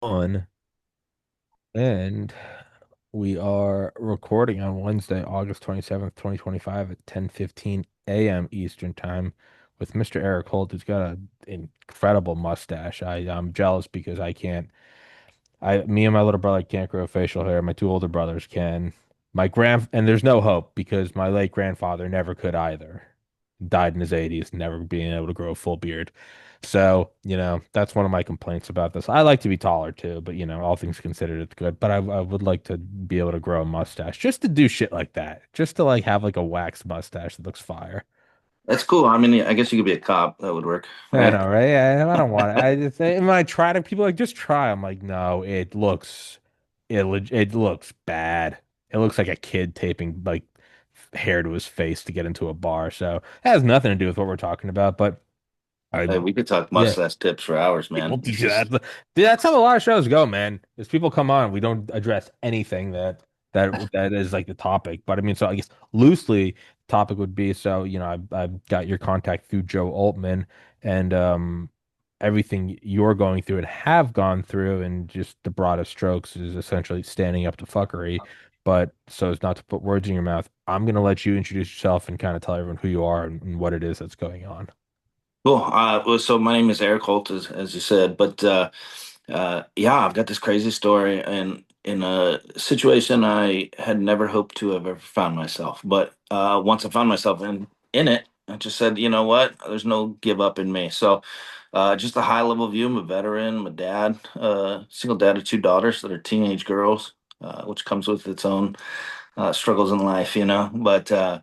On and we are recording on Wednesday, August 27th, 2025 at 10:15 a.m. Eastern Time with Mr. Eric Holt, who's got an incredible mustache. I'm jealous because I can't. Me and my little brother can't grow facial hair. My two older brothers can. And there's no hope because my late grandfather never could either. Died in his 80s, never being able to grow a full beard. So, that's one of my complaints about this. I like to be taller too, but all things considered, it's good. But I would like to be able to grow a mustache just to do shit like that, just to like have like a wax mustache that looks fire. That's cool. I mean, I guess you could be a cop. That would work, I right? know, right? I don't want it. I just when I try to, people are like just try. I'm like, no, it looks bad. It looks like a kid taping like hair to his face to get into a bar. So it has nothing to do with what we're talking about. But I, Hey, we could talk yeah, mustache tips for hours, yeah, we'll man. teach This you that. is Dude, that's how a lot of shows go, man. As people come on, we don't address anything that is like the topic. But I mean, so I guess loosely, topic would be so I've got your contact through Joe Altman and everything you're going through and have gone through, and just the broadest strokes is essentially standing up to fuckery. But so as not to put words in your mouth, I'm gonna let you introduce yourself and kind of tell everyone who you are and what it is that's going on. cool. So my name is Eric Holt, as you said, but yeah, I've got this crazy story and in a situation I had never hoped to have ever found myself. But once I found myself in it, I just said, you know what? There's no give up in me. So just a high level view. I'm a veteran. I'm a dad, single dad of two daughters that are teenage girls, which comes with its own struggles in life, But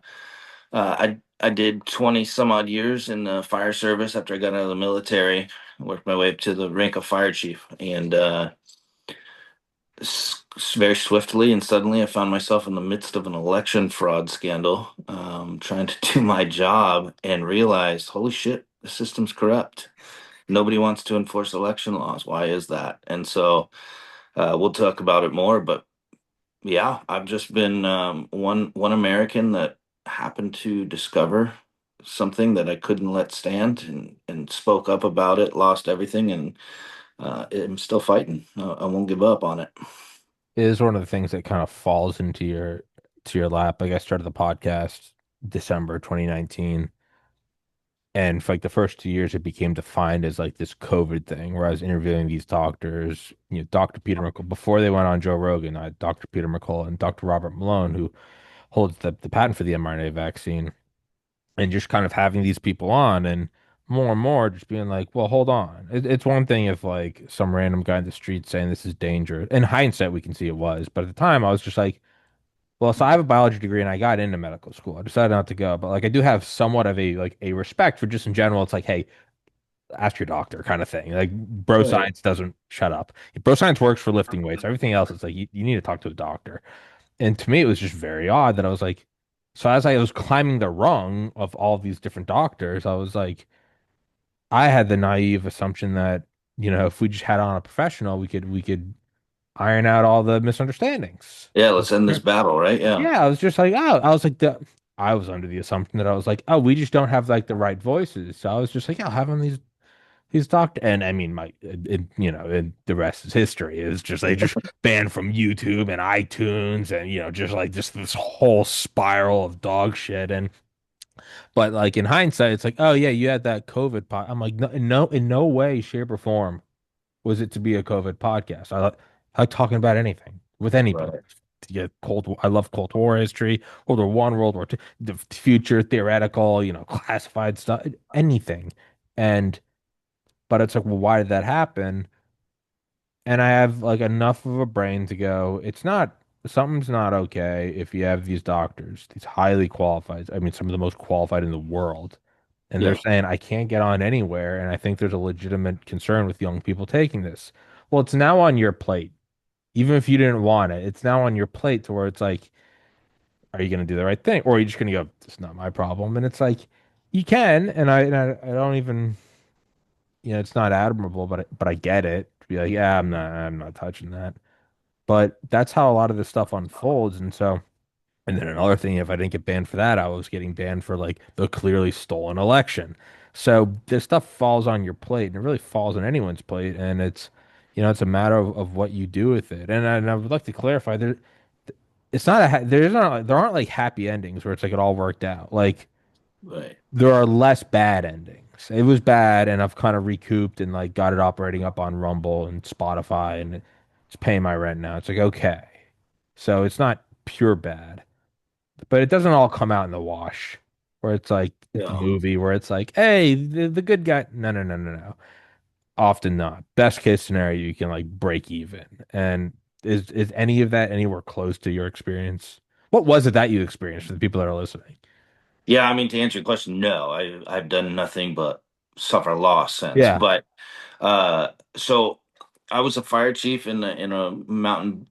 I did 20 some odd years in the fire service after I got out of the military. Worked my way up to the rank of fire chief, and very swiftly and suddenly I found myself in the midst of an election fraud scandal, trying to do my job and realized, holy shit, the system's corrupt. Nobody wants to enforce election laws. Why is that? And so we'll talk about it more, but yeah, I've just been one American that happened to discover something that I couldn't let stand and spoke up about it, lost everything, and I'm still fighting. I won't give up on it. It is one of the things that kind of falls into your lap. Like I started the podcast December 2019, and for like the first 2 years, it became defined as like this COVID thing, where I was interviewing these doctors, Dr. Peter McCullough, before they went on Joe Rogan. I had Dr. Peter McCullough and Dr. Robert Malone, who holds the patent for the mRNA vaccine, and just kind of having these people on and more just being like, well, hold on. It's one thing if like some random guy in the street saying this is dangerous. In hindsight, we can see it was, but at the time, I was just like, well, so I have a biology degree and I got into medical school. I decided not to go, but like I do have somewhat of a respect for just in general. It's like, hey, ask your doctor kind of thing. Like bro Right. science doesn't shut up. Bro science works for lifting weights. Everything else, it's like you need to talk to a doctor. And to me, it was just very odd that I was like, so as I was climbing the rung of all of these different doctors, I was like, I had the naive assumption that, if we just had on a professional, we could iron out all the misunderstandings. Yeah, let's end this battle, right? Yeah. Yeah, I was just like, oh, I was under the assumption that I was like, oh, we just don't have like the right voices. So I was just like, yeah, I'll have them these doctor, and I mean, and the rest is history. Is just they just banned from YouTube and iTunes, and just like just this whole spiral of dog shit. And but like in hindsight, it's like, oh yeah, you had that COVID pod. I'm like, no, in no way, shape, or form was it to be a COVID podcast. I like talking about anything with anybody. Right. Yeah, I love Cold War history, World War One, World War Two, the future, theoretical, classified stuff, anything. And but it's like, well, why did that happen? And I have like enough of a brain to go, something's not okay if you have these doctors, these highly qualified, I mean, some of the most qualified in the world, and they're Yeah. saying I can't get on anywhere, and I think there's a legitimate concern with young people taking this. Well, it's now on your plate. Even if you didn't want it, it's now on your plate to where it's like, are you going to do the right thing? Or are you just going to go, it's not my problem? And it's like, you can, I don't even, it's not admirable, but I get it. To be like, yeah, I'm not touching that. But that's how a lot of this stuff unfolds. And so, and then another thing, if I didn't get banned for that, I was getting banned for like the clearly stolen election. So this stuff falls on your plate and it really falls on anyone's plate. And it's, It's a matter of what you do with it. And I would like to clarify there, it's not there aren't like happy endings where it's like it all worked out. Like Right. there are less bad endings. It was bad, and I've kind of recouped and like got it operating up on Rumble and Spotify, and it's paying my rent now. It's like okay, so it's not pure bad, but it doesn't all come out in the wash, where it's like the Yeah. movie where it's like, hey, the good guy. No, no, no, no, no. Often not. Best case scenario, you can like break even. And is any of that anywhere close to your experience? What was it that you experienced for the people that are listening? Yeah, I mean, to answer your question, no, I've done nothing but suffer loss since. Yeah. But so I was a fire chief in a mountain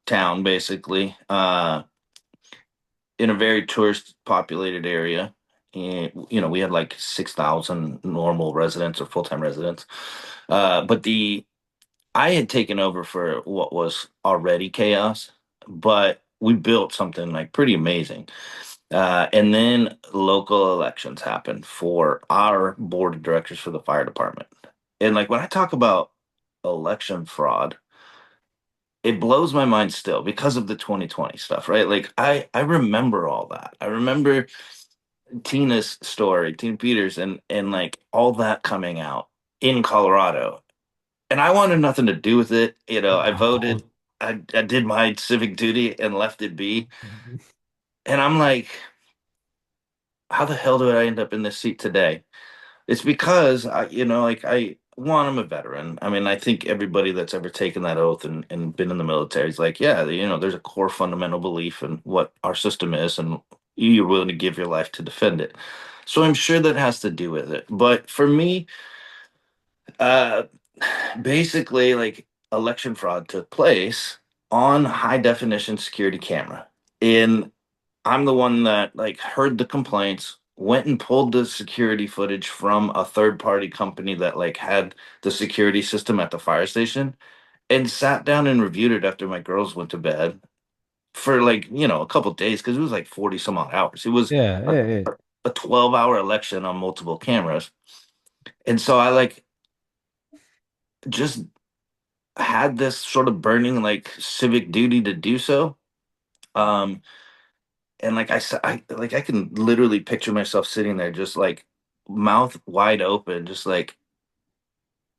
town, basically, in a very tourist populated area. And we had like 6,000 normal residents or full-time residents. But the I had taken over for what was already chaos, but we built something like pretty amazing. And then local elections happened for our board of directors for the fire department. And like when I talk about election fraud, it blows my mind still because of the 2020 stuff, right? Like I remember all that. I remember Tina's story, Tina Peters, and like all that coming out in Colorado. And I wanted nothing to do with it. I voted, I did my civic duty and left it be. And I'm like, how the hell did I end up in this seat today? It's because like I'm a veteran. I mean, I think everybody that's ever taken that oath and been in the military is like, yeah, there's a core fundamental belief in what our system is, and you're willing to give your life to defend it. So I'm sure that has to do with it. But for me, uh, basically, like election fraud took place on high definition security camera. And I'm the one that like heard the complaints, went and pulled the security footage from a third party company that like had the security system at the fire station and sat down and reviewed it after my girls went to bed for like, a couple of days because it was like 40 some odd hours. It was Yeah, a, yeah, yeah. a 12-hour election on multiple cameras. And so I like just had this sort of burning like civic duty to do so. Um, and like I said, I can literally picture myself sitting there just like mouth wide open, just like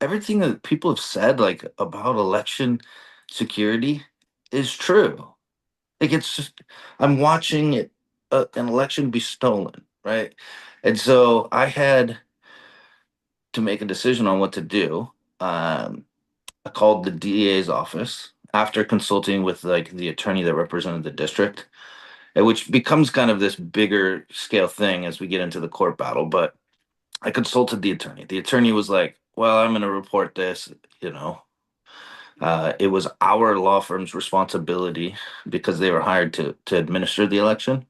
everything that people have said like about election security is true. Like it's just I'm watching an election be stolen, right? And so I had to make a decision on what to do. I called the DA's office after consulting with like the attorney that represented the district, which becomes kind of this bigger scale thing as we get into the court battle. But I consulted the attorney. The attorney was like, "Well, I'm going to report this. You know, it was our law firm's responsibility because they were hired to administer the election,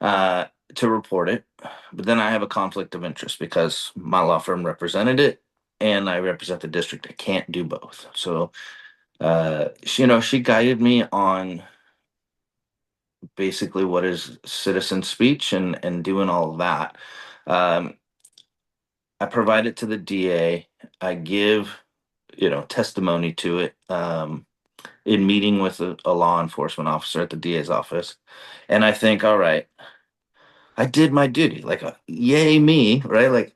uh, to report it. But then I have a conflict of interest because my law firm represented it, and I represent the district. I can't do both. So, she guided me on basically what is citizen speech and doing all of that. Um, I provide it to the DA. I give, testimony to it in meeting with a law enforcement officer at the DA's office. And I think, all right, I did my duty. Like, yay me, right? Like,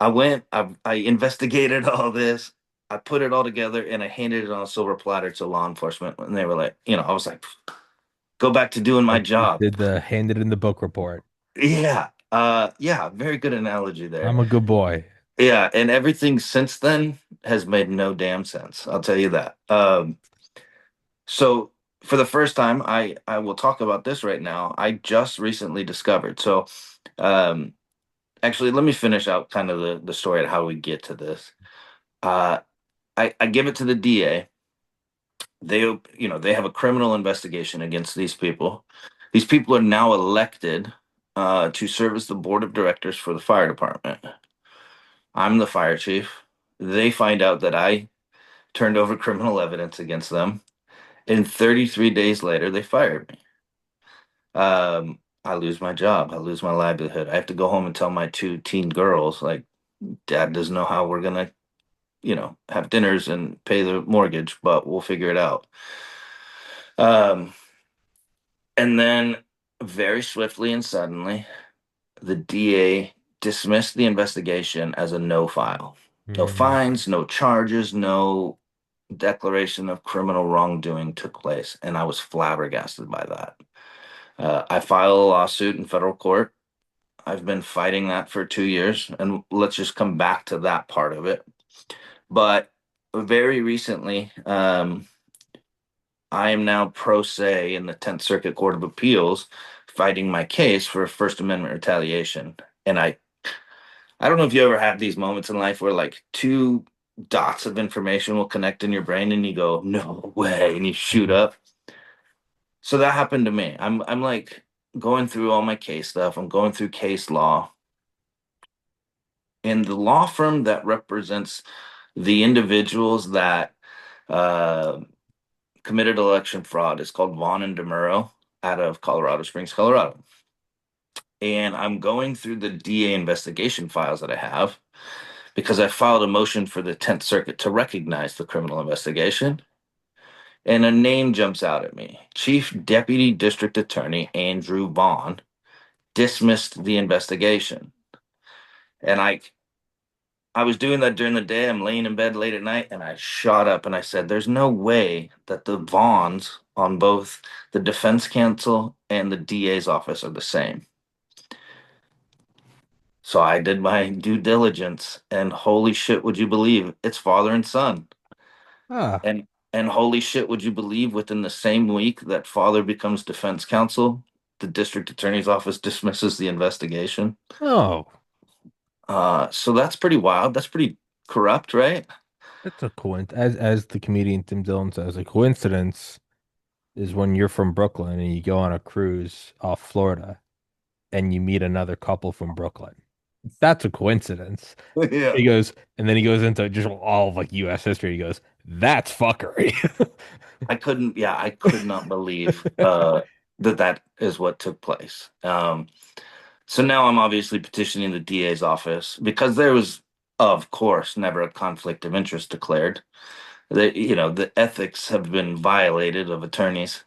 I investigated all this. I put it all together and I handed it on a silver platter to law enforcement. And they were like, I was like, go back to doing my You job. did the handed in the book report. Yeah. Yeah, very good analogy there. I'm a good boy. Yeah, and everything since then has made no damn sense. I'll tell you that. So for the first time, I will talk about this right now. I just recently discovered. So, um, actually, let me finish out kind of the story of how we get to this. Uh, I give it to the DA. They have a criminal investigation against these people. These people are now elected to serve as the board of directors for the fire department. I'm the fire chief. They find out that I turned over criminal evidence against them, and 33 days later, they fired me. I lose my job. I lose my livelihood. I have to go home and tell my two teen girls, like, Dad doesn't know how we're gonna have dinners and pay the mortgage, but we'll figure it out. Um, and then very swiftly and suddenly, the DA dismissed the investigation as a no file. No Mm. fines, no charges, no declaration of criminal wrongdoing took place. And I was flabbergasted by that. I filed a lawsuit in federal court. I've been fighting that for 2 years, and let's just come back to that part of it. But very recently, I am now pro se in the 10th Circuit Court of Appeals fighting my case for First Amendment retaliation. And I don't know if you ever have these moments in life where like two dots of information will connect in your brain and you go, no way, and you shoot Mhm. up. So that happened to me. I'm like going through all my case stuff. I'm going through case law. And the law firm that represents the individuals that uh, committed election fraud is called Vaughn and DeMuro out of Colorado Springs, Colorado. And I'm going through the DA investigation files that I have because I filed a motion for the 10th Circuit to recognize the criminal investigation. And a name jumps out at me. Chief Deputy District Attorney Andrew Vaughn dismissed the investigation. And I was doing that during the day. I'm laying in bed late at night and I shot up and I said, there's no way that the Vaughns on both the defense counsel and the DA's office are the same. So I did my due diligence and holy shit, would you believe it's father and son? Ah, And holy shit, would you believe within the same week that father becomes defense counsel, the district attorney's office dismisses the investigation. oh, So that's pretty wild. That's pretty corrupt, right? that's a coincidence. As the comedian Tim Dillon says, a coincidence is when you're from Brooklyn and you go on a cruise off Florida and you meet another couple from Brooklyn. That's a coincidence. Yeah. He goes, and then he goes into just all of like U.S. history. He goes, that's fuckery. Yeah, I could not believe that is what took place. So now I'm obviously petitioning the DA's office because there was, of course, never a conflict of interest declared. The ethics have been violated of attorneys.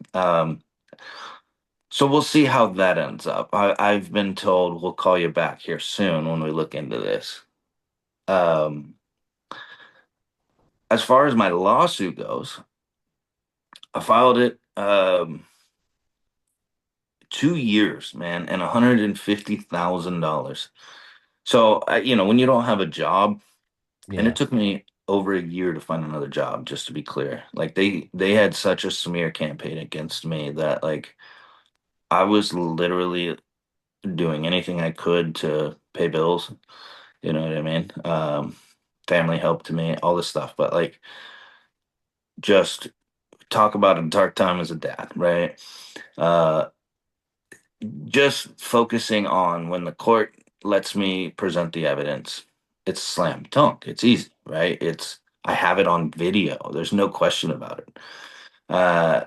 So we'll see how that ends up. I've been told we'll call you back here soon when we look into this. Um, as far as my lawsuit goes, I filed it 2 years, man, and $150,000. So when you don't have a job, and it Yeah. took me over a year to find another job, just to be clear. Like they had such a smear campaign against me that like I was literally doing anything I could to pay bills. You know what I mean? Family help to me, all this stuff. But like, just talk about a dark time as a dad, right? Uh, just focusing on when the court lets me present the evidence, it's slam dunk. It's easy, right? I have it on video. There's no question about it. Uh,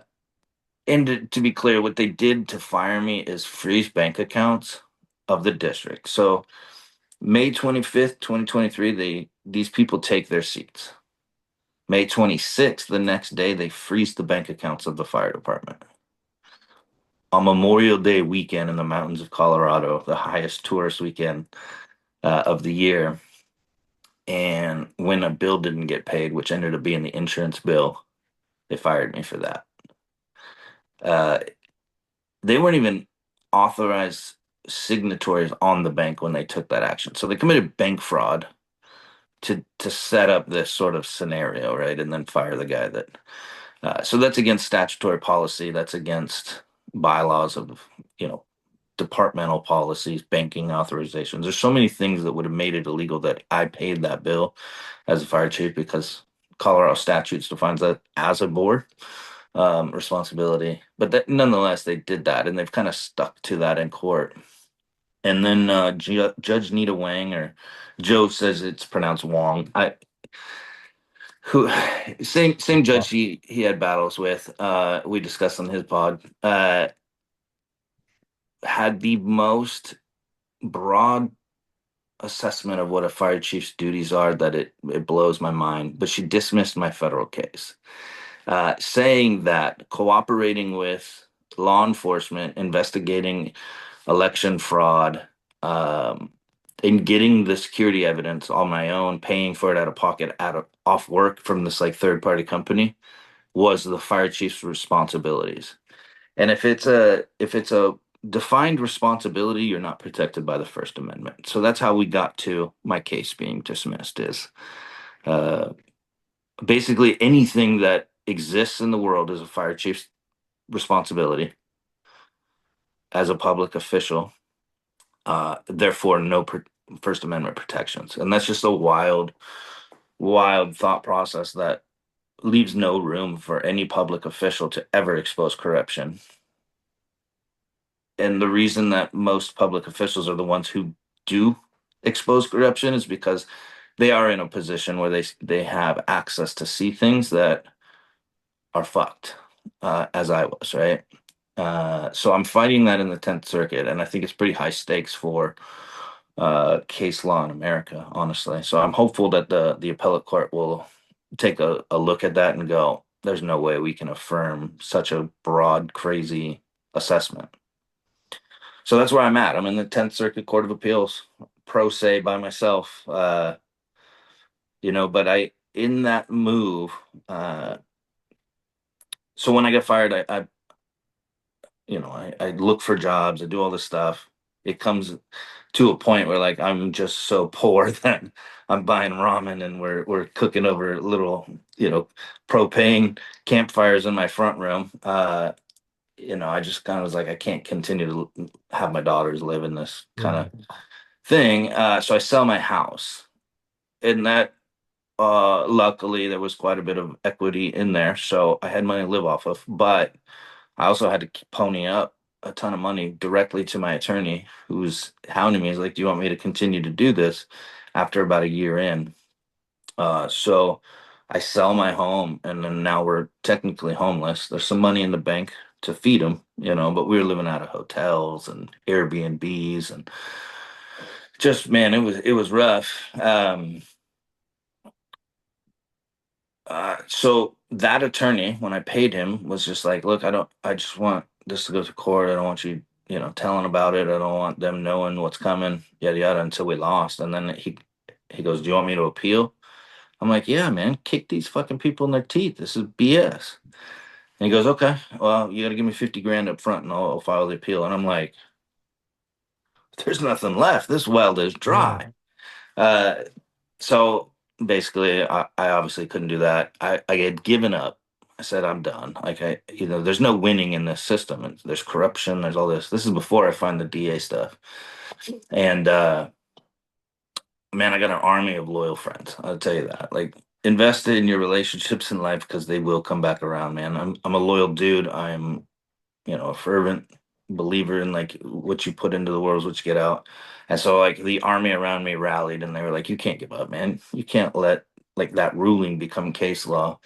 and to be clear, what they did to fire me is freeze bank accounts of the district. So May 25th, 2023, these people take their seats. May 26th, the next day, they freeze the bank accounts of the fire department. On Memorial Day weekend in the mountains of Colorado, the highest tourist weekend of the year, and when a bill didn't get paid, which ended up being the insurance bill, they fired me for that. Uh, they weren't even authorized signatories on the bank when they took that action. So they committed bank fraud to set up this sort of scenario, right? And then fire the guy that. So that's against statutory policy. That's against bylaws of, you know, departmental policies, banking authorizations. There's so many things that would have made it illegal that I paid that bill as a fire chief because Colorado statutes defines that as a board responsibility. But that, nonetheless, they did that, and they've kind of stuck to that in court. And then Judge Nita Wang, or Joe says it's pronounced Wong. Who same judge he had battles with. We discussed on his pod. Had the most broad assessment of what a fire chief's duties are that it blows my mind. But she dismissed my federal case, saying that cooperating with law enforcement investigating election fraud, um, and getting the security evidence on my own, paying for it out of pocket, out of off work from this like third party company, was the fire chief's responsibilities. And if it's a defined responsibility, you're not protected by the First Amendment. So that's how we got to my case being dismissed. Is uh, basically anything that exists in the world is a fire chief's responsibility as a public official. Therefore, no First Amendment protections, and that's just a wild thought process that leaves no room for any public official to ever expose corruption. And the reason that most public officials are the ones who do expose corruption is because they are in a position where they have access to see things that are fucked, as I was, right? So I'm fighting that in the 10th Circuit, and I think it's pretty high stakes for case law in America, honestly. So I'm hopeful that the appellate court will take a look at that and go, there's no way we can affirm such a broad, crazy assessment. So that's where I'm at. I'm in the 10th Circuit Court of Appeals, pro se by myself. But in that move, uh, so when I get fired, I look for jobs, I do all this stuff. It comes to a point where like I'm just so poor that I'm buying ramen and we're cooking over little, propane campfires in my front room. I just kind of was like, I can't continue to have my daughters live in this kind Yeah. of thing. So I sell my house. And that luckily there was quite a bit of equity in there. So I had money to live off of. But I also had to pony up a ton of money directly to my attorney who's hounding me. He's like, do you want me to continue to do this after about a year in? So I sell my home and then now we're technically homeless. There's some money in the bank to feed them, but we were living out of hotels and Airbnbs and just, man, it was rough. So that attorney, when I paid him, was just like, look, I just want this to go to court. I don't want you, telling about it. I don't want them knowing what's coming, yada yada, until we lost. And then he goes, do you want me to appeal? I'm like, yeah, man, kick these fucking people in their teeth. This is BS. And he goes, okay, well, you got to give me 50 grand up front and I'll file the appeal. And I'm like, there's nothing left. This well is Yeah. dry. Uh, so basically, I obviously couldn't do that. I had given up. I said, I'm done. Like, there's no winning in this system. And there's corruption. There's all this. This is before I find the DA stuff. And, man, I got an army of loyal friends. I'll tell you that. Like, invest in your relationships in life because they will come back around, man. I'm a loyal dude. I'm, a fervent believer in like what you put into the world is what you get out. And so like the army around me rallied and they were like, you can't give up, man. You can't let like that ruling become case law.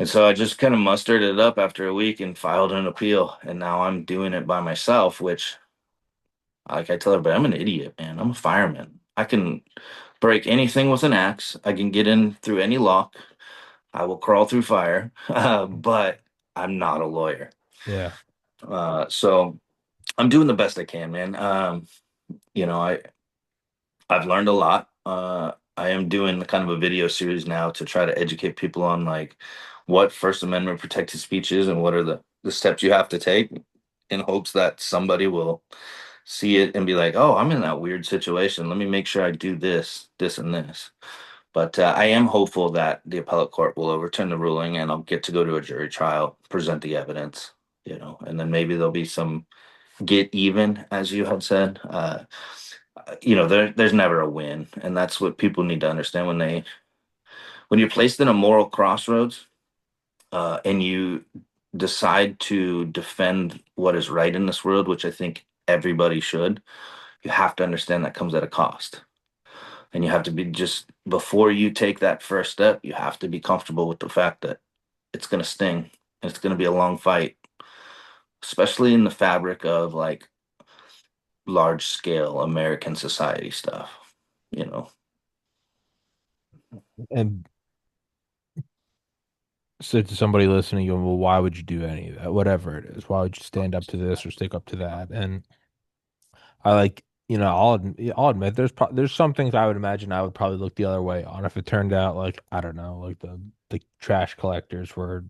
And so I just kind of mustered it up after a week and filed an appeal. And now I'm doing it by myself, which like I tell everybody, I'm an idiot, man. I'm a fireman. I can break anything with an axe. I can get in through any lock. I will crawl through fire, but I'm not a lawyer. Yeah. So I'm doing the best I can, man. You know, I I've learned a lot. I am doing kind of a video series now to try to educate people on like what First Amendment protected speech is and what are the steps you have to take in hopes that somebody will see it and be like, oh, I'm in that weird situation. Let me make sure I do this, this, and this. But I am hopeful that the appellate court will overturn the ruling and I'll get to go to a jury trial, present the evidence, and then maybe there'll be some get even, as you had said. There's never a win, and that's what people need to understand when you're placed in a moral crossroads, and you decide to defend what is right in this world, which I think everybody should. You have to understand that comes at a cost, and you have to be just before you take that first step. You have to be comfortable with the fact that it's going to sting. And it's going to be a long fight, especially in the fabric of like large scale American society stuff. you know. And so to somebody listening, you go, well, why would you do any of that? Whatever it is, why would you stand up to this or stick up to that? And I like, I'll admit there's some things I would imagine I would probably look the other way on if it turned out like I don't know, like the trash collectors were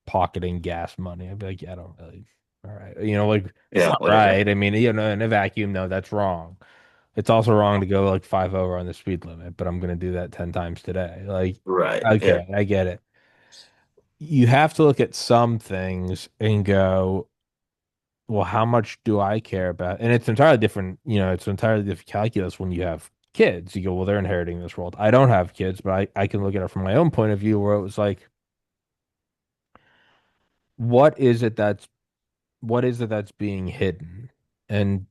pocketing gas money. I'd be like, yeah, I don't really. All right, like it's Yeah, not whatever. right. I mean, in a vacuum, no, that's wrong. It's also wrong to go like 5 over on the speed limit, but I'm gonna do that 10 times today. Like, Right. Yeah. okay, I get it. You have to look at some things and go, well, how much do I care about? And it's entirely different, it's entirely different calculus when you have kids. You go, well, they're inheriting this world. I don't have kids, but I can look at it from my own point of view where it was like, what is it that's what is it that's being hidden? And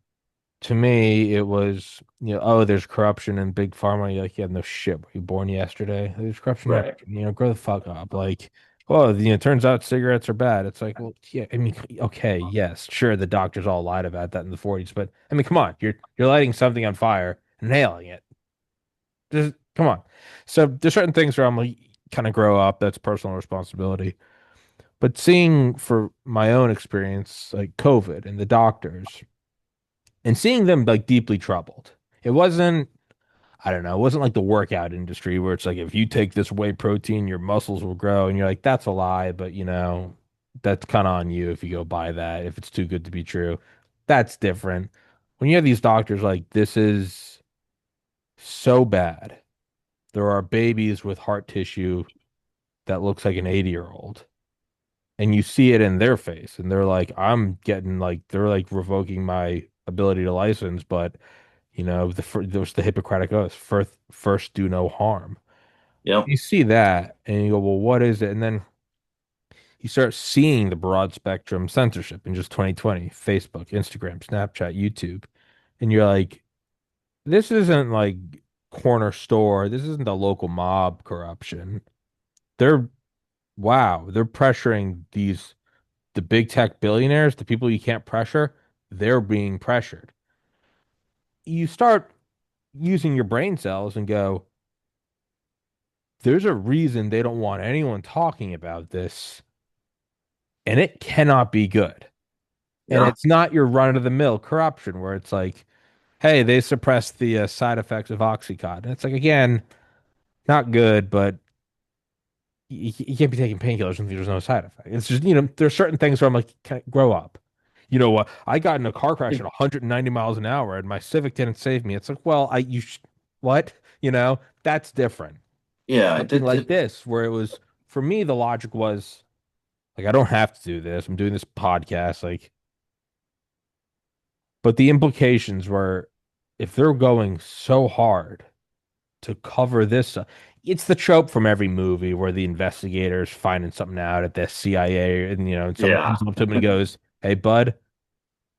to me, it was, oh, there's corruption in big pharma. You're like, yeah, no shit. Were you born yesterday? There's corruption Right. yesterday. Grow the fuck up. Like, oh, it turns out cigarettes are bad. It's like, well, yeah, I mean, okay, yes, sure, the doctors all lied about that in the 40s, but I mean, come on, you're lighting something on fire and nailing it. Just come on. So there's certain things where I'm like, kind of grow up. That's personal responsibility. But seeing for my own experience, like COVID and the doctors, and seeing them like deeply troubled. It wasn't, I don't know, it wasn't like the workout industry where it's like if you take this whey protein, your muscles will grow, and you're like, that's a lie, but that's kind of on you if you go buy that, if it's too good to be true. That's different. When you have these doctors like this is so bad. There are babies with heart tissue that looks like an 80-year-old. And you see it in their face, and they're like, I'm getting like they're like revoking my ability to license, but there's the Hippocratic Oath, first do no harm. Yep. You see that and you go, well, what is it? And then you start seeing the broad spectrum censorship in just 2020, Facebook, Instagram, Snapchat, YouTube. And you're like, this isn't like corner store. This isn't the local mob corruption. They're, wow, they're pressuring the big tech billionaires, the people you can't pressure, they're being pressured. You start using your brain cells and go, there's a reason they don't want anyone talking about this, and it cannot be good. And Yeah. it's not your run of the mill corruption where it's like, hey, they suppressed the side effects of Oxycontin. And it's like, again, not good, but you can't be taking painkillers and there's no side effect. It's just, there's certain things where I'm like, grow up. You know what? I got in a car crash at 190 miles an hour and my Civic didn't save me. It's like, well, what? That's different. Yeah. It, Something it, like it, this, where it was, for me, the logic was, like, I don't have to do this. I'm doing this podcast. Like, but the implications were if they're going so hard to cover this, it's the trope from every movie where the investigators finding something out at the CIA and, and someone yeah. comes up to him and goes, hey, bud,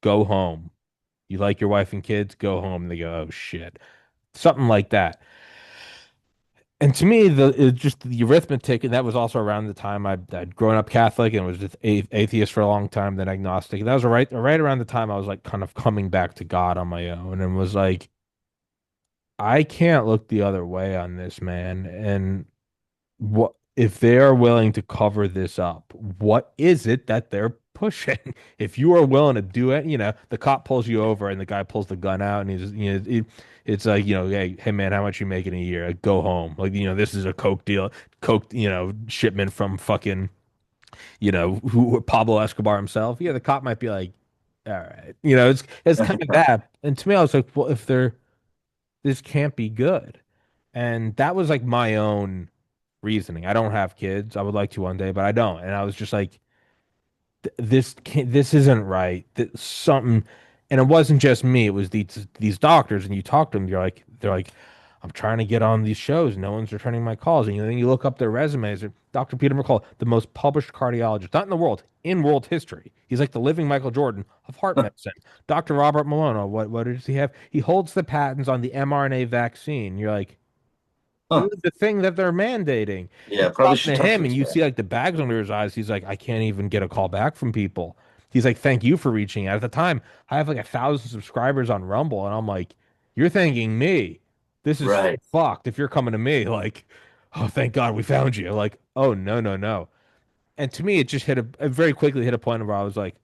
go home. You like your wife and kids? Go home. And they go, oh, shit. Something like that. And to me, just the arithmetic, and that was also around the time I'd grown up Catholic and was just atheist for a long time, then agnostic. And that was right around the time I was like kind of coming back to God on my own and was like, I can't look the other way on this, man. And what if they are willing to cover this up? What is it that they're pushing? If you are willing to do it, the cop pulls you over and the guy pulls the gun out and it's like, hey man, how much you making a year? Like, go home. Like, this is a coke deal, coke, shipment from fucking, who Pablo Escobar himself. Yeah, the cop might be like, all right, it's kind of that. And to me, I was like, well, if they're this can't be good. And that was like my own reasoning. I don't have kids. I would like to one day, but I don't. And I was just like, this isn't right. Something, and it wasn't just me. It was these doctors, and you talk to them. They're like, I'm trying to get on these shows. No one's returning my calls. And then you look up their resumes. Dr. Peter McCullough, the most published cardiologist, not in the world, in world history. He's like the living Michael Jordan of heart medicine. Dr. Robert Malone, what does he have? He holds the patents on the mRNA vaccine. You're like, Huh. the thing that they're mandating. Yeah. You Probably talk should to talk to him and this you guy. see like the bags under his eyes. He's like, I can't even get a call back from people. He's like, thank you for reaching out. At the time, I have like 1,000 subscribers on Rumble, and I'm like, you're thanking me. This is Right. fucked. If you're coming to me, like, oh, thank God we found you. Like, oh no, no, no. And to me, it just it very quickly hit a point where I was like,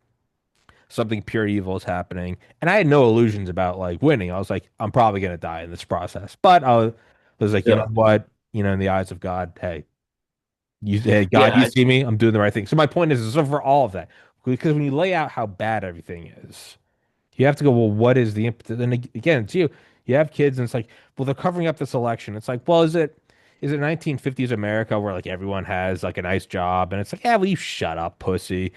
something pure evil is happening. And I had no illusions about like winning. I was like, I'm probably gonna die in this process. But was like, you know Yeah. what? You know, in the eyes of God, hey, God, you Yeah. see me. I'm doing the right thing. So my point is, so for all of that, because when you lay out how bad everything is, you have to go, well, what is the impetus? And again, it's you. You have kids, and it's like, well, they're covering up this election. It's like, well, is it 1950s America where like everyone has like a nice job, and it's like, yeah, well, you shut up, pussy.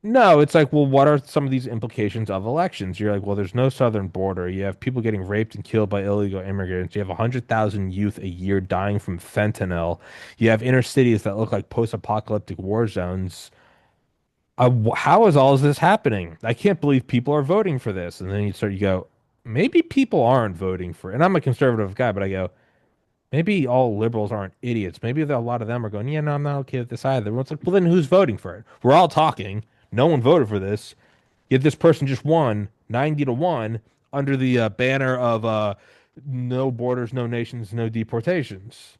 No, it's like, well, what are some of these implications of elections? You're like, well, there's no southern border. You have people getting raped and killed by illegal immigrants. You have 100,000 youth a year dying from fentanyl. You have inner cities that look like post-apocalyptic war zones. How is all of this happening? I can't believe people are voting for this. And then you go, maybe people aren't voting for it. And I'm a conservative guy, but I go, maybe all liberals aren't idiots. Maybe a lot of them are going, yeah, no, I'm not okay with this either. Well, it's like, well, then who's voting for it? We're all talking. No one voted for this. Yet this person just won 90 to 1 under the banner of no borders, no nations, no deportations.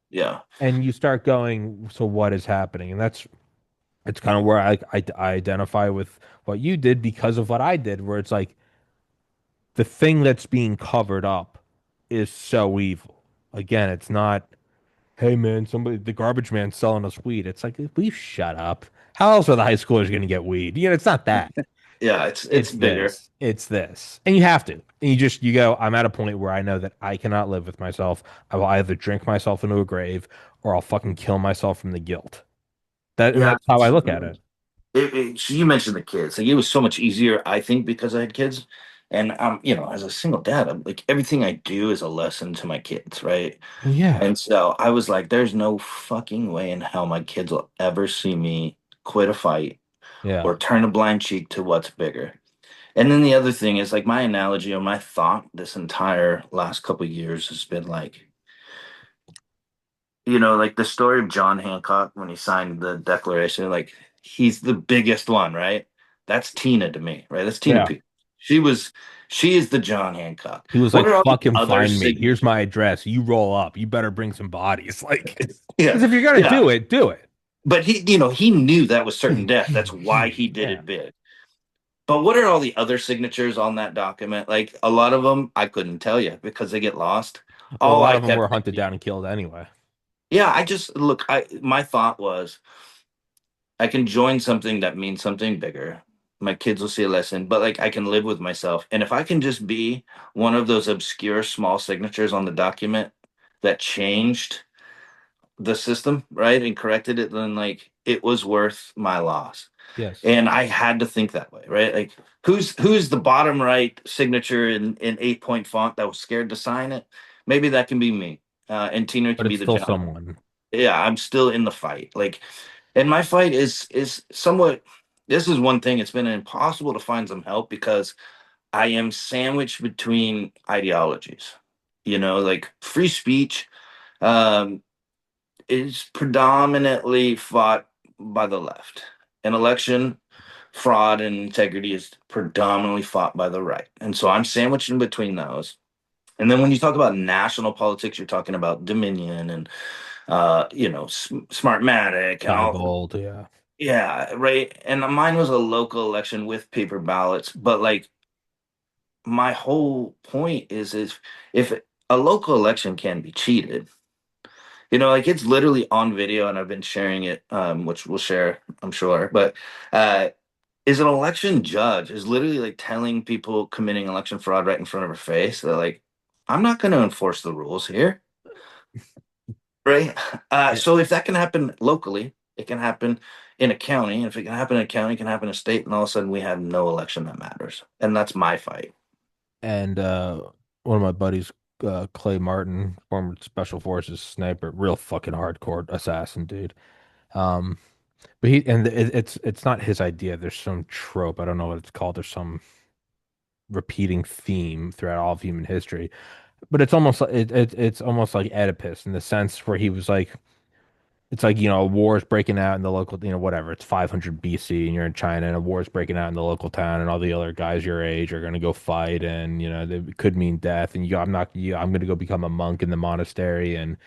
Yeah. And you start going, so what is happening? And it's kind of where I identify with what you did because of what I did, where it's like the thing that's being covered up is so evil. Again, it's not, hey man, the garbage man's selling us weed. It's like, we shut up. How else are the high schoolers going to get weed? It's not that. Yeah. It's It's bigger. this. It's this. And you have to. And you go, I'm at a point where I know that I cannot live with myself. I will either drink myself into a grave or I'll fucking kill myself from the guilt. And Yeah. that's how I look at it. So you mentioned the kids. Like it was so much easier, I think, because I had kids. And as a single dad, I'm like everything I do is a lesson to my kids, right? Well, yeah. And so I was like, there's no fucking way in hell my kids will ever see me quit a fight Yeah. or turn a blind cheek to what's bigger. And then the other thing is like my analogy or my thought this entire last couple of years has been like, like the story of John Hancock when he signed the Declaration, like he's the biggest one, right? That's Tina to me, right? That's Tina Yeah. P. She was, she is the John Hancock. He was What like, are all the fuck him, other find me. Here's my signatures? address. You roll up. You better bring some bodies. Like, Yeah, because if you're gonna yeah. do it, do it. But he knew that was certain death. That's why he did Yeah. it big. But what are all the other signatures on that document? Like a lot of them, I couldn't tell you because they get lost. Well, a All lot I of them were kept hunted thinking, down and killed anyway. yeah, I just look. My thought was I can join something that means something bigger. My kids will see a lesson, but like I can live with myself. And if I can just be one of those obscure small signatures on the document that changed the system, right, and corrected it, then like it was worth my loss. Yes. And I had to think that way, right? Like who's the bottom right signature in 8-point font that was scared to sign it? Maybe that can be me. And Tina But can be it's the still John. someone. Yeah, I'm still in the fight. Like and my fight is somewhat this is one thing it's been impossible to find some help because I am sandwiched between ideologies. Like free speech um is predominantly fought by the left. An election fraud and integrity is predominantly fought by the right. And so I'm sandwiched in between those. And then when you talk about national politics, you're talking about Dominion and Smartmatic and all. Diebold, yeah. Yeah, right. And mine was a local election with paper ballots, but like my whole point is if a local election can be cheated, like it's literally on video and I've been sharing it, which we'll share, I'm sure. But is an election judge is literally like telling people committing election fraud right in front of her face. They're like, I'm not going to enforce the rules here, right? Yeah. So if that can happen locally, it can happen in a county. And if it can happen in a county, it can happen in a state. And all of a sudden, we have no election that matters. And that's my fight. And one of my buddies, Clay Martin, former Special Forces sniper, real fucking hardcore assassin, dude. Um, but it's not his idea. There's some trope. I don't know what it's called. There's some repeating theme throughout all of human history. But it's almost like it's almost like Oedipus in the sense where he was like, It's like, a war is breaking out in the local, whatever, it's 500 BC and you're in China and a war is breaking out in the local town and all the other guys your age are going to go fight and, it could mean death. And I'm going to go become a monk in the monastery and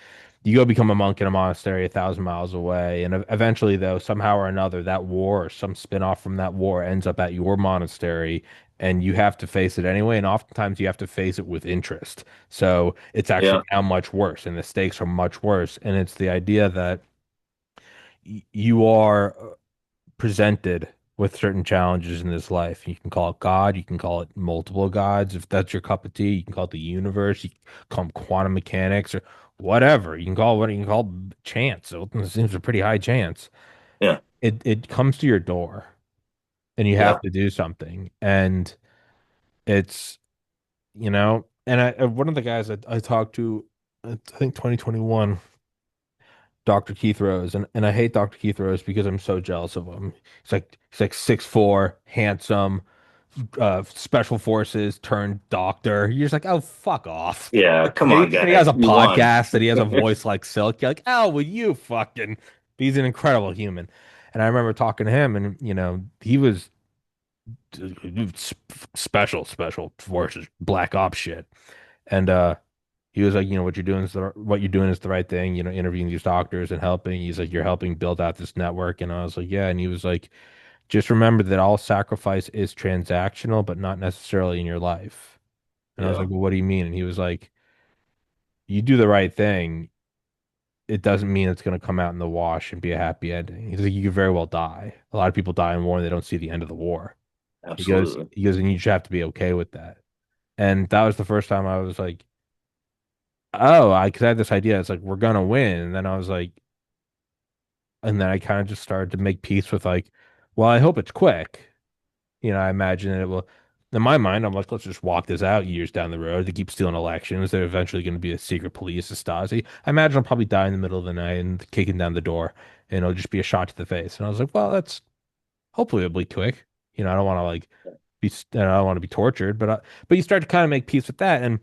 you go become a monk in a monastery 1,000 miles away. And eventually, though, somehow or another, that war or some spin-off from that war ends up at your monastery and you have to face it anyway. And oftentimes you have to face it with interest. So it's actually Yeah, now much worse and the stakes are much worse. And it's the idea that you are presented with certain challenges in this life. You can call it God, you can call it multiple gods if that's your cup of tea. You can call it the universe, you can call them quantum mechanics or whatever. You can call it what you can call chance. So it seems a pretty high chance. yeah, It comes to your door and you have yeah, to do something. And it's, and one of the guys I talked to, I think 2021. Dr. Keith Rose, and I hate Dr. Keith Rose because I'm so jealous of him. He's like 6'4", handsome, special forces turned doctor. You're just like, oh, fuck off. yeah. Come And on, he has guy, a you won. podcast that he has a voice like Silk. You're like, oh, well, you fucking. He's an incredible human. And I remember talking to him, and he was special forces, black ops shit. And he was like, what you're doing is the right thing, interviewing these doctors and helping. He's like, you're helping build out this network. And I was like, yeah. And he was like, just remember that all sacrifice is transactional, but not necessarily in your life. And I was Yeah, like, well, what do you mean? And he was like, you do the right thing. It doesn't mean it's going to come out in the wash and be a happy ending. He's like, you could very well die. A lot of people die in war and they don't see the end of the war. absolutely. And you just have to be okay with that. And that was the first time I was like, oh, because I had this idea. It's like, we're gonna win. And then I was like, and then I kind of just started to make peace with like, well, I hope it's quick. I imagine it will. In my mind, I'm like, let's just walk this out years down the road. They keep stealing elections. They're eventually going to be a secret police, a Stasi. I imagine I'll probably die in the middle of the night and kicking down the door, and it'll just be a shot to the face. And I was like, well, that's hopefully it'll be quick. I don't want to like I don't want to be tortured, but you start to kind of make peace with that. And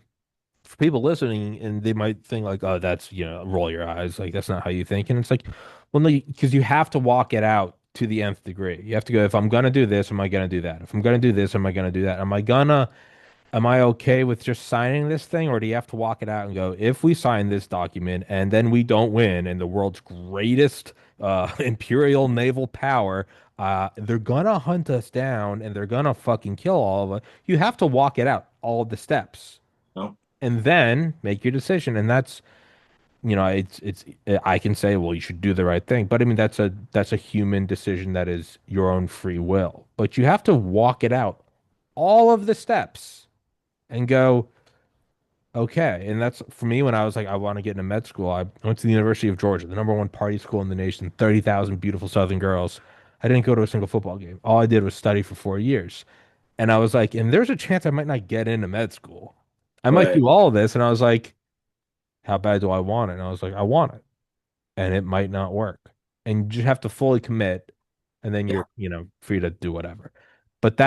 for people listening, and they might think like, oh, that's, roll your eyes. Like, that's not how you think. And it's like, well, no, because you have to walk it out to the nth degree. You have to go, if I'm going to do this, am I going to do that? If I'm going to do this, am I going to do that? Am I okay with just signing this thing? Or do you have to walk it out and go, if we sign this document and then we don't win and the world's greatest imperial naval power, they're gonna hunt us down and they're gonna fucking kill all of us. You have to walk it out, all of the steps No, and then make your decision. And that's, I can say, well, you should do the right thing. But I mean, that's a human decision that is your own free will. But you have to walk it out, all of the steps, and go, okay. And that's for me when I was like, I want to get into med school. I went to the University of Georgia, the number one party school in the nation, 30,000 beautiful Southern girls. I didn't go to a single football game. All I did was study for 4 years. And I was like, and there's a chance I might not get into med school. I might right. do all of this. And I was like, how bad do I want it? And I was like, I want it. And it might not work. And you just have to fully commit. And then Yeah. you're, free to do whatever. But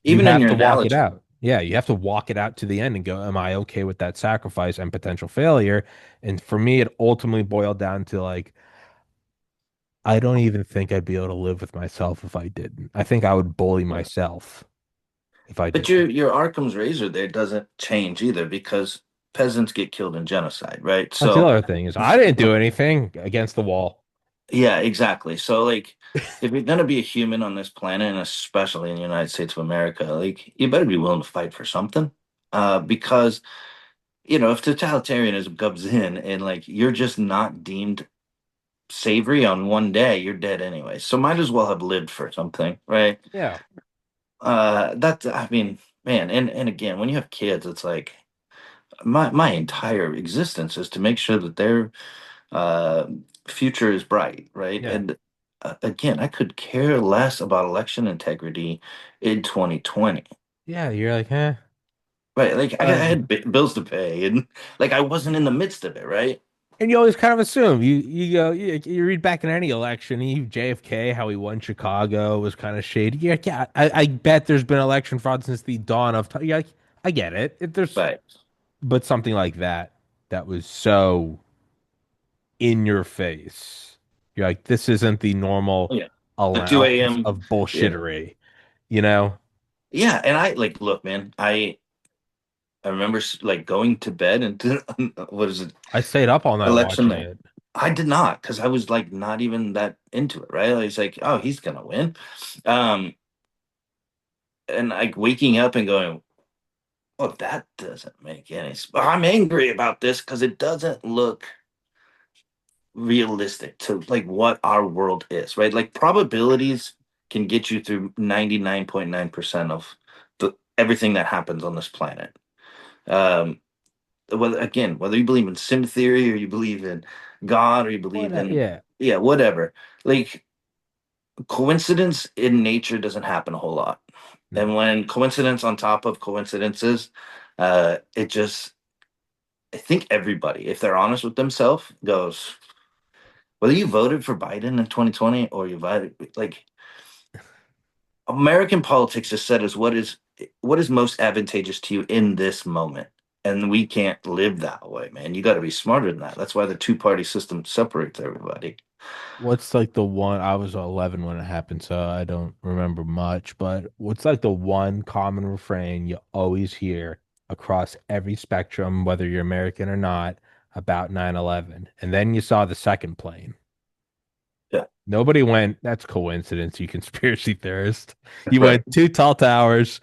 you Even in have your to walk it analogy, out. Yeah, you have to walk it out to the end and go, am I okay with that sacrifice and potential failure? And for me, it ultimately boiled down to like, I don't even think I'd be able to live with myself if I didn't. I think I would bully yeah. myself if I But didn't. your Arkham's razor there doesn't change either because peasants get killed in genocide, right? That's the So other thing is I didn't do anything against the wall. yeah, exactly. So like if you're gonna be a human on this planet, and especially in the United States of America, like you better be willing to fight for something. Because if totalitarianism comes in and like you're just not deemed savory on one day, you're dead anyway. So might as well have lived for something, right? Yeah. That I mean, man, and again, when you have kids, it's like my entire existence is to make sure that their uh, future is bright, right? Yeah. And again, I could care less about election integrity in 2020, Yeah. You're like, eh. right? Like I Uh, had bills to pay, and like I wasn't in the midst of it, right? and you always kind of assume you go you read back in any election, JFK, how he won Chicago was kind of shady. Yeah, I bet there's been election fraud since the dawn of time. Yeah, like, I get it. There's Right. but something like that was so. in your face. You're like, this isn't the normal Yeah. The 2 allowance a.m. of Yeah. bullshittery, you know? Yeah. And I like, look, man, I remember like going to bed and what is it? I stayed up all night Election watching day. it. I did not because I was like not even that into it, right? It's like, oh, he's gonna win. Um, and like waking up and going, oh, that doesn't make any sense. I'm angry about this because it doesn't look realistic to like what our world is, right? Like probabilities can get you through 99.9% of the everything that happens on this planet. Um, whether again, whether you believe in sim theory or you believe in God or you What? believe in Yeah. yeah, whatever. Like coincidence in nature doesn't happen a whole lot. No. And when coincidence on top of coincidences, it just I think everybody, if they're honest with themselves, goes, whether you voted for Biden in 2020 or you voted like American politics just said is what is most advantageous to you in this moment. And we can't live that way, man. You got to be smarter than that. That's why the two-party system separates everybody. What's like the one? I was 11 when it happened, so I don't remember much, but what's like the one common refrain you always hear across every spectrum, whether you're American or not, about 9/11? And then you saw the second plane. Yeah, Nobody went, that's coincidence, you conspiracy theorist. You right. went two tall towers,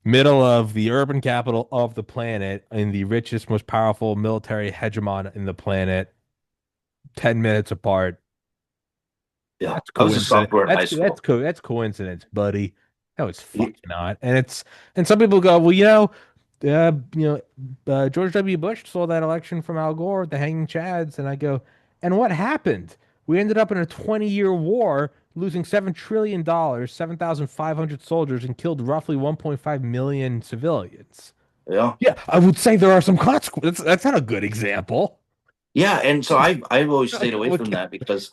middle of the urban capital of the planet, in the richest, most powerful military hegemon in the planet, 10 minutes apart. Yeah, That's I was a coincidence. sophomore in That's high that's school. co that's coincidence, buddy. No, it's Y- fucking not. And some people go, well, George W. Bush stole that election from Al Gore, the hanging chads, and I go, and what happened? We ended up in a 20-year war, losing $7 trillion, 7,500 soldiers, and killed roughly 1.5 million civilians. Yeah, Yeah, I would say there are some consequences. That's not a good example. yeah, and so I've always stayed Like, away from that because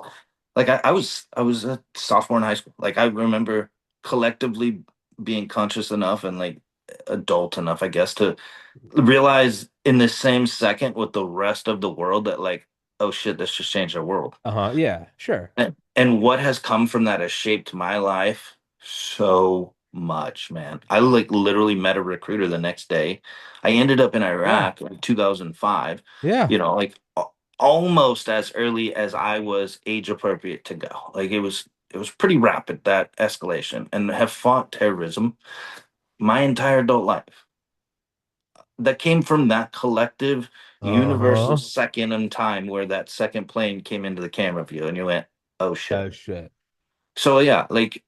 like I was a sophomore in high school. Like I remember collectively being conscious enough and like adult enough, I guess, to realize in the same second with the rest of the world that like, oh shit, this just changed our world. uh-huh, yeah, sure. And what has come from that has shaped my life so much, man. I like literally met a recruiter the next day. I ended up in Yeah, Iraq in 2005, yeah. like almost as early as I was age appropriate to go. Like it was pretty rapid that escalation and have fought terrorism my entire adult life. That came from that collective universal Uh-huh. second in time where that second plane came into the camera view and you went, oh shit. Oh shit. So yeah, like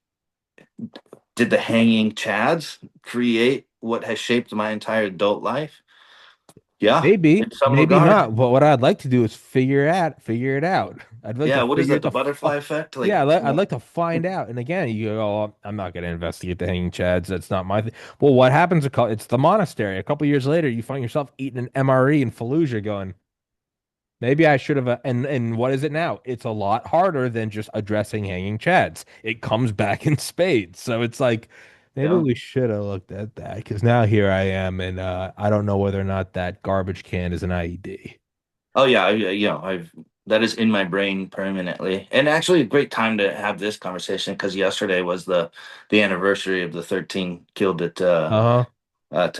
did the hanging chads create what has shaped my entire adult life? Yeah, Maybe, in some maybe regard. not. But what I'd like to do is figure it out. I'd like to Yeah, what is figure that? it The the butterfly fuck. effect? Yeah, Like, I'd like to find out. And again, you go, oh, I'm not going to investigate the hanging chads. That's not my thing. Well, what happens? It's the monastery. A couple years later, you find yourself eating an MRE in Fallujah, going, maybe I should have. And what is it now? It's a lot harder than just addressing hanging chads. It comes back in spades. So it's like maybe yeah. we should have looked at that because now here I am, and I don't know whether or not that garbage can is an IED. Oh yeah, I've that is in my brain permanently. And actually a great time to have this conversation because yesterday was the anniversary of the 13 killed Uh-huh. at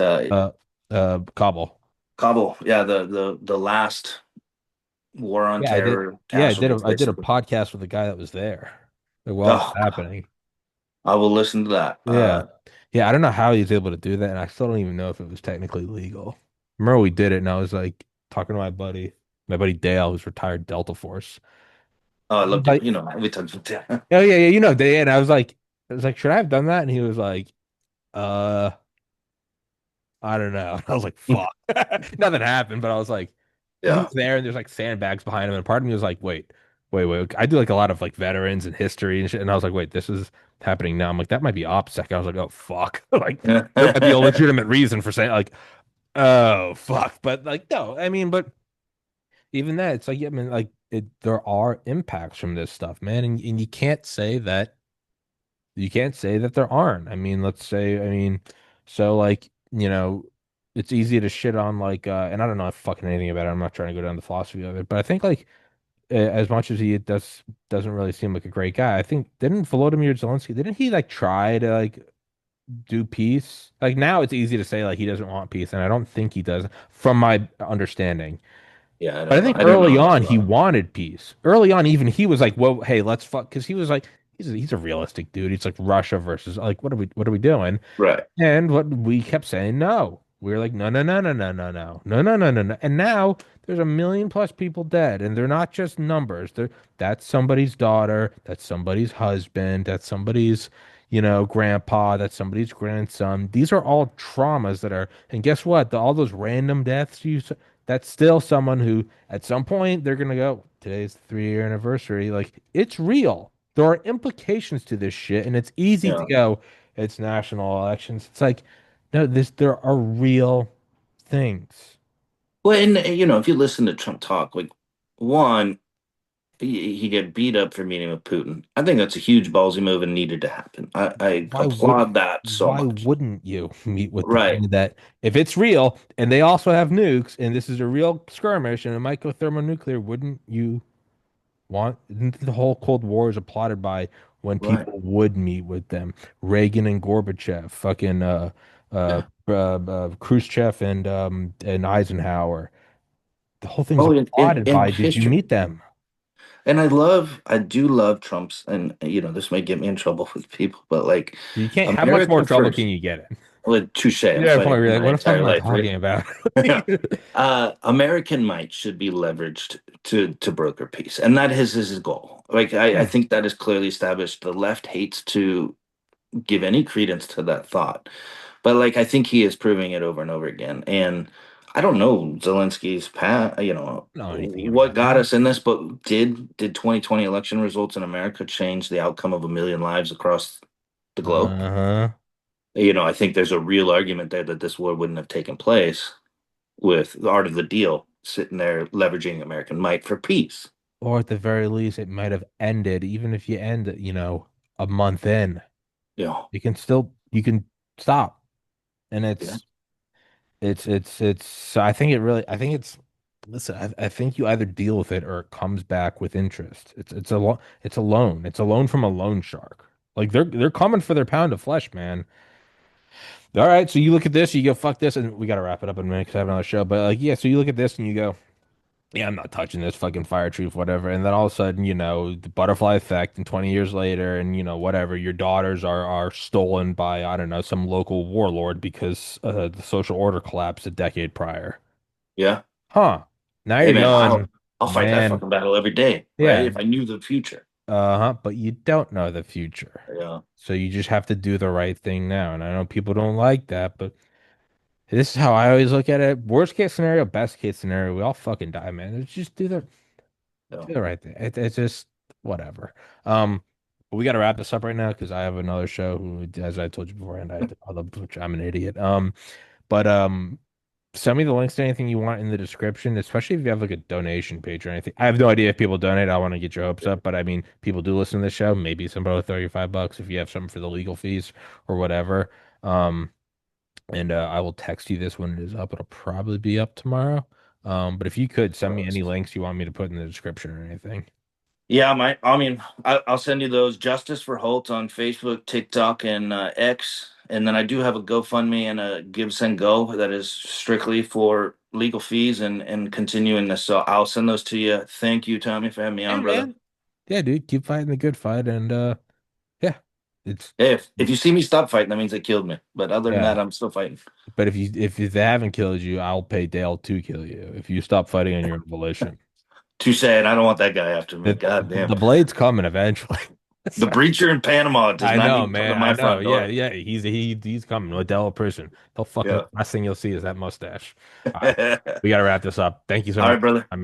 Uh, Kabul. Kabul. Yeah, the last war on Yeah, I did. terror Yeah, casualties, I did a basically. podcast with the guy that was there, like while it was Oh, happening. I will listen to that. Yeah, yeah. I don't know how he was able to do that, and I still don't even know if it was technically legal. Remember we did it, and I was like talking to my buddy Dale, who's retired Delta Force. Oh, I He's loved it. like, We talked about that. oh yeah, yeah, Dale. And I was like, should I have done that? And he was like, uh, I don't know. I was like, fuck. Nothing happened, but I was like, because he Yeah. was there and there's like sandbags behind him. And part of me was like, wait. I do like a lot of like veterans and history and shit. And I was like, wait, this is happening now. I'm like, that might be OPSEC. I was like, oh, fuck. Like, there might be a legitimate reason for saying, like, oh, fuck. But like, no, I mean, but even that, it's like, yeah, I mean, like, there are impacts from this stuff, man. And you can't say that there aren't. I mean, let's say, I mean, so like, it's easy to shit on like and I don't know fucking anything about it. I'm not trying to go down the philosophy of it, but I think like as much as he doesn't really seem like a great guy. I think didn't Volodymyr Zelensky didn't he like try to like do peace? Like now it's easy to say like he doesn't want peace, and I don't think he does, from my understanding. Yeah, I But I don't know. think I don't know early enough on he about him. wanted peace. Early on, even he was like, "Well, hey, let's fuck," because he was like, he's a realistic dude. He's like Russia versus like what are we doing? Right. And what we kept saying, no. We were like, no, no, no, no, no, no, no, no, no, no, no, no. And now there's a million plus people dead, and they're not just numbers. That's somebody's daughter, that's somebody's husband, that's somebody's, grandpa, that's somebody's grandson. These are all traumas that are, and guess what? All those random deaths that's still someone who at some point they're gonna go, today's the 3 year anniversary. Like it's real. There are implications to this shit, and it's easy to Yeah. go, it's national elections. It's like, no, there are real things. Well, and if you listen to Trump talk, like one, he get beat up for meeting with Putin. I think that's a huge ballsy move and needed to happen. I Why would applaud that so why much. wouldn't you meet with the Right. guy that if it's real and they also have nukes and this is a real skirmish and it might go thermonuclear, wouldn't you want the whole Cold War is applauded by when Right. people would meet with them. Reagan and Gorbachev, fucking Yeah. Khrushchev and Eisenhower. The whole thing's Oh, in applauded in by did you history. meet them? And I do love Trump's, and this may get me in trouble with people, but like You can't. How much more America trouble can first. you get in? Well, touche. I'm You're at a fighting point where for you're like, my what the fuck entire am I life, right? talking about? Yeah. Like, American might should be leveraged to broker peace, and that is his goal. Like I yeah. think that is clearly established. The left hates to give any credence to that thought, but like I think he is proving it over and over again. And I don't know Zelensky's path, Know anything what about got that. us in this, but did 2020 election results in America change the outcome of a million lives across the globe? Uh-huh. I think there's a real argument there that this war wouldn't have taken place with the art of the deal sitting there leveraging American might for peace. Or at the very least, it might have ended, even if you end it, a month in, You know, you can stop. And yeah, so I think I think listen, I think you either deal with it or it comes back with interest. It's a loan. It's a loan from a loan shark. Like they're coming for their pound of flesh, man. All right, so you look at this, you go, fuck this, and we got to wrap it up in a minute because I have another show. But like, yeah, so you look at this and you go, yeah, I'm not touching this fucking fire truth, whatever. And then all of a sudden, the butterfly effect, and 20 years later, and whatever, your daughters are stolen by, I don't know, some local warlord because the social order collapsed a decade prior. yeah. Huh. Now Hey you're man, going, I'll fight that man, fucking battle every day, right? yeah, If I knew the future. uh-huh, but you don't know the future. Yeah, So you just have to do the right thing now. And I know people don't like that, but this is how I always look at it. Worst case scenario, best case scenario, we all fucking die, man. Let's just yeah. do the right thing. It's just whatever. Um, but we got to wrap this up right now because I have another show who, as I told you beforehand, I love, which I'm an idiot. But send me the links to anything you want in the description, especially if you have like a donation page or anything. I have no idea if people donate. I want to get your hopes up, but I mean, people do listen to the show. Maybe somebody will throw you $5 if you have something for the legal fees or whatever. Um, and I will text you this when it is up. It'll probably be up tomorrow. But if you could send me any links you want me to put in the description or anything. Yeah, I mean, I'll send you those. Justice for Holt on Facebook, TikTok, and X. And then I do have a GoFundMe and a Give Send Go that is strictly for legal fees and continuing this. So I'll send those to you. Thank you, Tommy, for having me Yeah, on, brother. man. Yeah, dude, keep fighting the good fight, and yeah, it's Hey, if you see me stop fighting, that means they killed me. But other than that, yeah. I'm still fighting. But if they haven't killed you, I'll pay Dale to kill you if you stop fighting on your own volition. Too sad. I don't want that guy after me. The God damn. the blade's coming eventually. The Sorry. breacher in Panama does I not know, need to come to man. I my know. front Yeah, door. yeah. He's coming. Liddell person. They'll fucking Yeah. last thing you'll see is that mustache. All right, All we gotta wrap this up. Thank you so much, right, brother. my man.